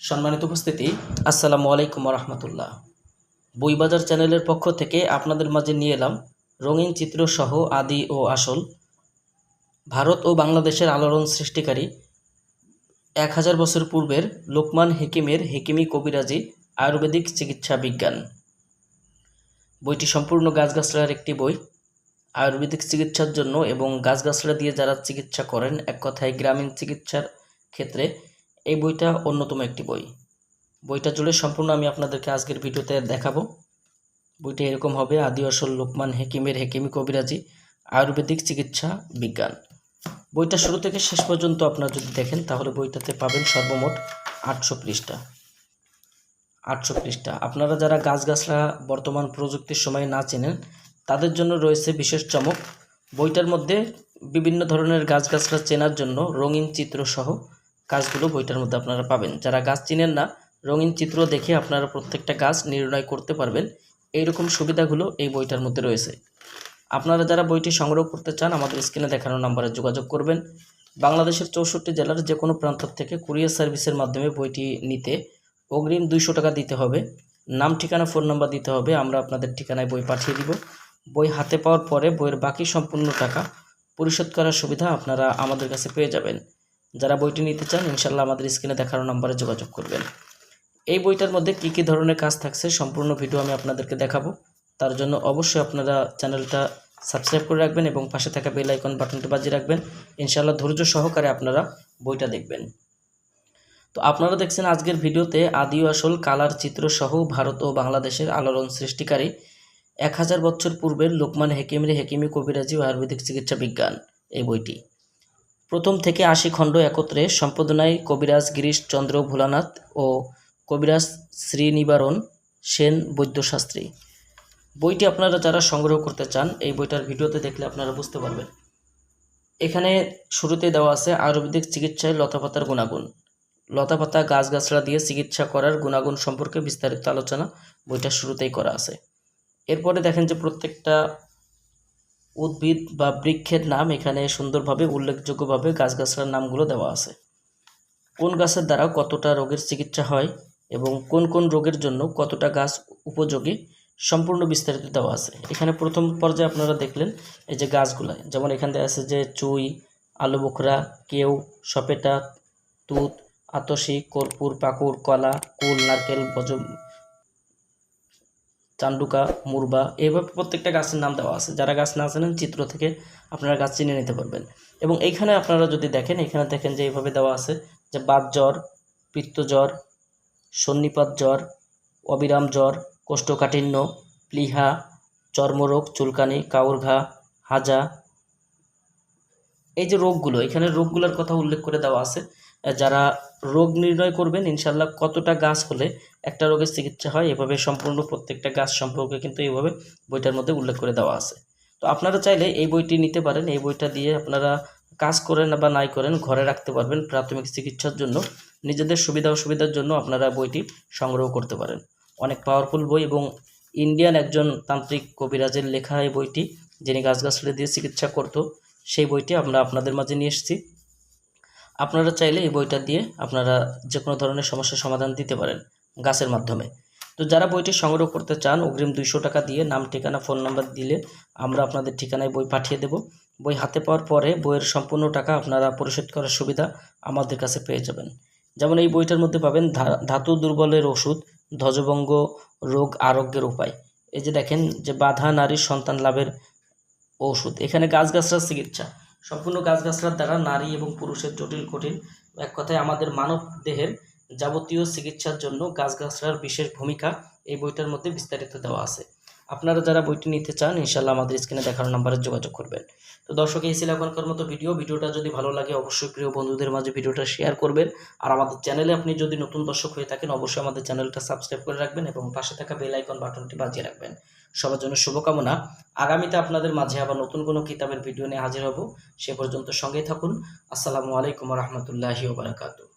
সম্মানিত উপস্থিতি, আসসালামু আলাইকুম রহমতুল্লাহ। বইবাজার চ্যানেলের পক্ষ থেকে আপনাদের মাঝে নিয়ে এলাম রঙিন চিত্রসহ আদি ও আসল ভারত ও বাংলাদেশের আলোড়ন সৃষ্টিকারী 1000 বছর পূর্বের লোকমান হেকিমের হেকিমি কবিরাজি আয়ুর্বেদিক চিকিৎসা বিজ্ঞান। বইটি সম্পূর্ণ গাছগাছড়ার একটি বই। আয়ুর্বেদিক চিকিৎসার জন্য এবং গাছগাছড়া দিয়ে যারা চিকিৎসা করেন, এক কথায় গ্রামীণ চিকিৎসার ক্ষেত্রে এই বইটা অন্যতম একটি বই। বইটা জুড়ে সম্পূর্ণ আমি আপনাদেরকে আজকের ভিডিওতে দেখাবো। বইটা এরকম হবে: আদি আসল লোকমান হেকিমের হেকিমি কবিরাজি আয়ুর্বেদিক চিকিৎসা বিজ্ঞান। বইটা শুরু থেকে শেষ পর্যন্ত আপনারা যদি দেখেন তাহলে বইটাতে পাবেন সর্বমোট 800 পৃষ্ঠা। 800 পৃষ্ঠা। আপনারা যারা গাছগাছড়া বর্তমান প্রযুক্তির সময় না চেনেন তাদের জন্য রয়েছে বিশেষ চমক। বইটার মধ্যে বিভিন্ন ধরনের গাছগাছড়া চেনার জন্য রঙিন চিত্রসহ গাছগুলো বইটার মধ্যে আপনারা পাবেন। যারা গাছ চিনেন না, রঙিন চিত্র দেখে আপনারা প্রত্যেকটা গাছ নির্ণয় করতে পারবেন। এইরকম সুবিধাগুলো এই বইটার মধ্যে রয়েছে। আপনারা যারা বইটি সংগ্রহ করতে চান আমাদের স্ক্রিনে দেখানো নম্বরে যোগাযোগ করবেন। বাংলাদেশের 64 জেলার যে কোনো প্রান্ত থেকে কুরিয়ার সার্ভিসের মাধ্যমে বইটি নিতে অগ্রিম 200 টাকা দিতে হবে। নাম, ঠিকানা, ফোন নাম্বার দিতে হবে। আমরা আপনাদের ঠিকানায় বই পাঠিয়ে দিব। বই হাতে পাওয়ার পরে বইয়ের বাকি সম্পূর্ণ টাকা পরিশোধ করার সুবিধা আপনারা আমাদের কাছে পেয়ে যাবেন। যারা বইটি নিতে চান ইনশাল্লাহ আমাদের স্ক্রিনে দেখানো নম্বরে যোগাযোগ করবেন। এই বইটার মধ্যে কী কী ধরনের কাজ থাকছে সম্পূর্ণ ভিডিও আমি আপনাদেরকে দেখাবো। তার জন্য অবশ্যই আপনারা চ্যানেলটা সাবস্ক্রাইব করে রাখবেন এবং পাশে থাকা বেল আইকন বাটনটি বাজিয়ে রাখবেন। ইনশাআল্লাহ ধৈর্য সহকারে আপনারা বইটা দেখবেন। তো আপনারা দেখছেন আজকের ভিডিওতে আদি ও আসল কালার চিত্রসহ ভারত ও বাংলাদেশের আলোড়ন সৃষ্টিকারী 1000 বছর পূর্বের লোকমান হেকিমের হেকিমি কবিরাজি ও আয়ুর্বেদিক চিকিৎসা বিজ্ঞান। এই বইটি প্রথম থেকে 80 খণ্ড একত্রে সম্পাদনায় কবিরাজ গিরিশ চন্দ্র ভোলানাথ ও কবিরাজ শ্রীনিবারণ সেন বৈদ্যশাস্ত্রী। বইটি আপনারা যারা সংগ্রহ করতে চান এই বইটার ভিডিওতে দেখলে আপনারা বুঝতে পারবেন। এখানে শুরুতে দেওয়া আছে আয়ুর্বেদিক চিকিৎসায় লতাপাতার গুণাগুণ। লতাপাতা গাছগাছড়া দিয়ে চিকিৎসা করার গুণাগুণ সম্পর্কে বিস্তারিত আলোচনা বইটার শুরুতেই করা আছে। এরপরে দেখেন যে প্রত্যেকটা উদ্ভিদ বা বৃক্ষের নাম এখানে সুন্দরভাবে উল্লেখযোগ্যভাবে গাছগাছড়ার নামগুলো দেওয়া আছে। কোন গাছের দ্বারা কতটা রোগের চিকিৎসা হয় এবং কোন কোন রোগের জন্য কতটা গাছ উপযোগী সম্পূর্ণ বিস্তারিত দেওয়া আছে। এখানে প্রথম পর্যায়ে আপনারা দেখলেন এই যে গাছগুলো, যেমন এখানে আছে যে চুই, আলু বোখরা, কেউ, সপেটা, তুত, আতসী, কর্পূর, পাকুর, কলা, কুল, নারকেল, চান্ডুকা, মুরবা, এইভাবে প্রত্যেকটা গাছের নাম দেওয়া আছে। যারা গাছ না জানেন চিত্র থেকে আপনারা গাছ চিনে নিতে পারবেন। এবং এইখানে আপনারা যদি দেখেন, এখানে দেখেন যে এইভাবে দেওয়া আছে যে বাত জ্বর, পিত্ত জ্বর, সন্নিপাত জ্বর, অবিরাম জ্বর, কোষ্ঠকাঠিন্য, প্লীহা, চর্মরোগ, চুলকানি, কাউর ঘা, হাজা, এই যে রোগগুলো, এখানে রোগগুলোর কথা উল্লেখ করে দেওয়া আছে। যারা রোগ নির্ণয় করবেন ইনশাল্লাহ কতটা গাছ হলে একটা রোগের চিকিৎসা হয়, এভাবে সম্পূর্ণ প্রত্যেকটা গাছ সম্পর্কে কিন্তু এইভাবে বইটার মধ্যে উল্লেখ করে দেওয়া আছে। তো আপনারা চাইলে এই বইটি নিতে পারেন। এই বইটা দিয়ে আপনারা কাজ করেন বা নাই করেন ঘরে রাখতে পারবেন। প্রাথমিক চিকিৎসার জন্য নিজেদের সুবিধা অসুবিধার জন্য আপনারা বইটি সংগ্রহ করতে পারেন। অনেক পাওয়ারফুল বই এবং ইন্ডিয়ান একজন তান্ত্রিক কবিরাজের লেখা এই বইটি, যিনি গাছগাছড়া দিয়ে চিকিৎসা করতো, সেই বইটি আমরা আপনাদের মাঝে নিয়ে এসেছি। আপনারা চাইলে এই বইটা দিয়ে আপনারা যে কোনো ধরনের সমস্যার সমাধান দিতে পারেন গাছের মাধ্যমে। তো যারা বইটি সংগ্রহ করতে চান অগ্রিম 200 টাকা দিয়ে নাম, ঠিকানা, ফোন নাম্বার দিলে আমরা আপনাদের ঠিকানায় বই পাঠিয়ে দেব। বই হাতে পাওয়ার পরে বইয়ের সম্পূর্ণ টাকা আপনারা পরিশোধ করার সুবিধা আমাদের কাছে পেয়ে যাবেন। যেমন এই বইটার মধ্যে পাবেন ধাতু দুর্বলের ওষুধ, ধ্বজভঙ্গ রোগ আরোগ্যের উপায়। এই যে দেখেন যে বাধা নারীর সন্তান লাভের ওষুধ। এখানে গাছগাছড়ার চিকিৎসা, সম্পূর্ণ গাছগাছড়ার দ্বারা নারী এবং পুরুষের জটিল কঠিন, এক কথায় আমাদের মানব দেহের যাবতীয় চিকিৎসার জন্য গাছগাছড়ার বিশেষ ভূমিকা এই বইটার মধ্যে বিস্তারিত দেওয়া আছে। আপনারা যারা বইটি নিতে চান ইনশাল্লাহ আমাদের স্ক্রিনে দেখানো নম্বরে যোগাযোগ করবেন। তো দর্শক, এই ছিল এখনকার মতো ভিডিওটা যদি ভালো লাগে অবশ্যই প্রিয় বন্ধুদের মাঝে ভিডিওটা শেয়ার করবেন। আর আমাদের চ্যানেলে আপনি যদি নতুন দর্শক হয়ে থাকেন অবশ্যই আমাদের চ্যানেলটা সাবস্ক্রাইব করে রাখবেন এবং পাশে থাকা বেল আইকন বাটনটি বাজিয়ে রাখবেন। সবার জন্য শুভকামনা। আগামীতে আপনাদের মাঝে আবার নতুন কোনো কিতাবের ভিডিও নিয়ে হাজির হব। সে পর্যন্ত সঙ্গেই থাকুন। আসসালামু আলাইকুম রহমতুল্লাহি ওয়া বারাকাতুহু।